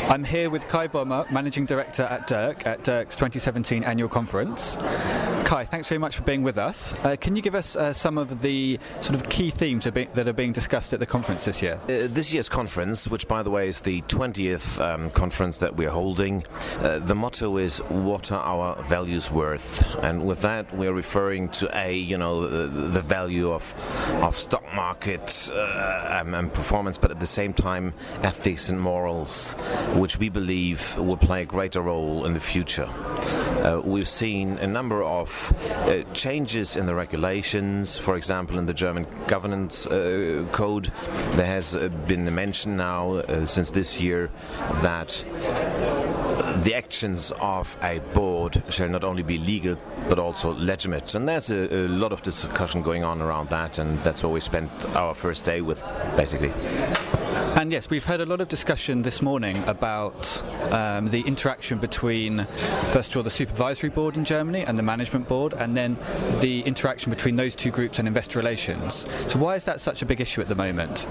I'm here with Kai Bommer, Managing Director at DIRK, at DIRK's 2017 annual conference. Kai, thanks very much for being with us. Can you give us some of the sort of key themes that are being discussed at the conference this year? This year's conference, which by the way is the 20th conference that we're holding, the motto is "What are our values worth?" And with that we're referring to the value of stock market and performance, but at the same time ethics and morals, which we believe will play a greater role in the future. We've seen a number of changes in the regulations. For example, in the German governance code, there has been a mention now since this year that the actions of a board shall not only be legal but also legitimate. And there's a lot of discussion going on around that, and that's what we spent our first day with, basically. And yes, we've heard a lot of discussion this morning about the interaction between, first of all, the supervisory board in Germany and the management board, and then the interaction between those two groups and investor relations. So why is that such a big issue at the moment?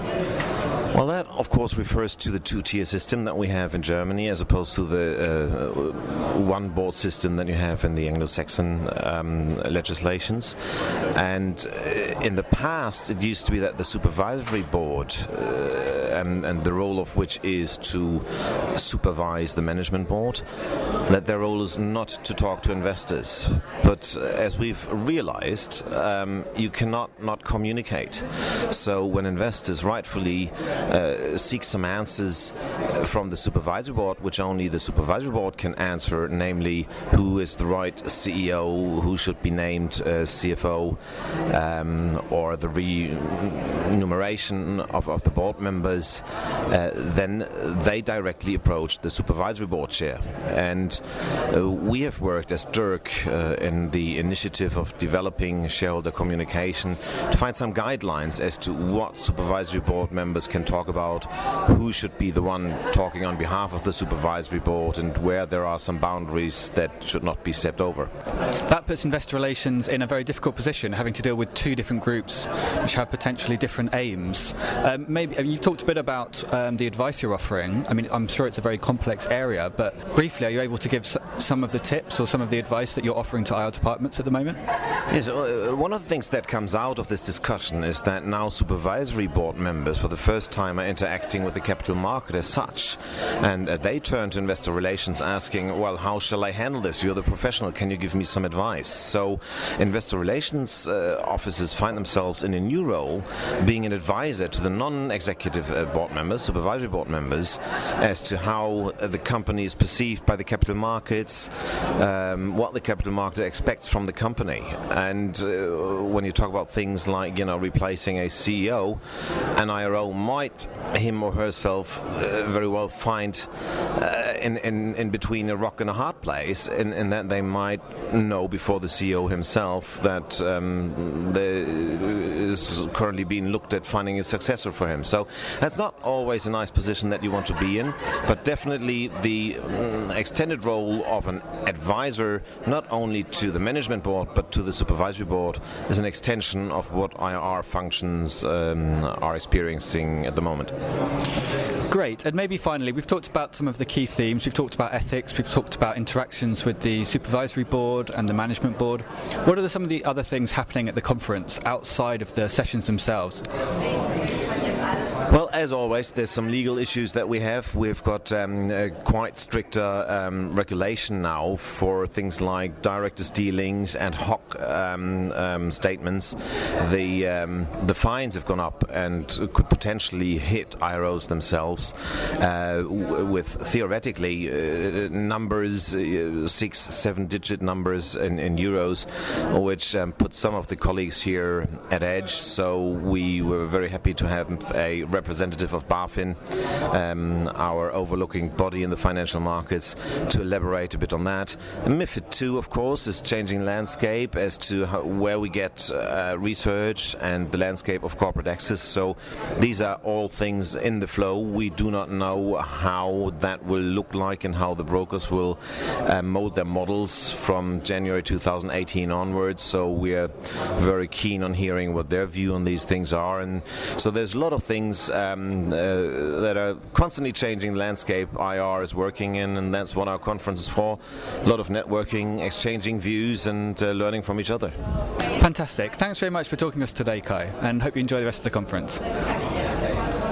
Well, that of course refers to the two-tier system that we have in Germany, as opposed to the one-board system that you have in the Anglo-Saxon legislations. And in the past, it used to be that the supervisory board, and the role of which is to supervise the management board, that their role is not to talk to investors. But as we've realized, you cannot not communicate. So when investors rightfully seek some answers from the supervisory board, which only the supervisory board can answer, namely who is the right CEO, who should be named CFO, or the remuneration of the board members, then they directly approach the supervisory board chair. And we have worked as DIRK in the initiative of developing shareholder communication to find some guidelines as to what supervisory board members can talk about, who should be the one talking on behalf of the supervisory board, and where there are some boundaries that should not be stepped over. That puts investor relations in a very difficult position, having to deal with two different groups which have potentially different aims. You've talked a bit about the advice you're offering. I mean, I'm sure it's a very complex area, but briefly, are you able to give some of the tips or some of the advice that you're offering to IR departments at the moment? Yes, one of the things that comes out of this discussion is that now supervisory board members for the first time are interacting with the capital market as such, and they turn to investor relations asking, well, how shall I handle this? You're the professional, can you give me some advice? So investor relations offices find themselves in a new role, being an advisor to the non-executive board members, supervisory board members, as to how the company is perceived by the capital markets, what the capital market expects from the company. And when you talk about things like, replacing a CEO, an IRO might him or herself very well find in between a rock and a hard place, in that they might know before the CEO himself that there is currently being looked at finding a successor for him. So that's not always a nice position that you want to be in, but definitely the extended role of an advisor, not only to the management board but to the supervisory board, is an extension of what IR functions are experiencing at the moment. Great. And maybe finally, we've talked about some of the key themes. We've talked about ethics, we've talked about interactions with the supervisory board and the management board. What are some of the other things happening at the conference outside of the sessions themselves? Well, as always, there's some legal issues that we have. We've got quite stricter regulation now for things like directors' dealings, ad hoc statements. The fines have gone up and could potentially hit IROs themselves with theoretically numbers, 6-7-digit numbers in euros, which put some of the colleagues here at edge. So we were very happy to have a representative of BaFin, our overlooking body in the financial markets, to elaborate a bit on that. MiFID II, of course, is changing landscape as to where we get research and the landscape of corporate access. So these are all things in the flow. We do not know how that will look like and how the brokers will mold their models from January 2018 onwards. So we are very keen on hearing what their view on these things are. And so there's a lot of things environments that are constantly changing the landscape IR is working in, and that's what our conference is for. A lot of networking, exchanging views, and learning from each other. Fantastic. Thanks very much for talking to us today, Kai, and hope you enjoy the rest of the conference.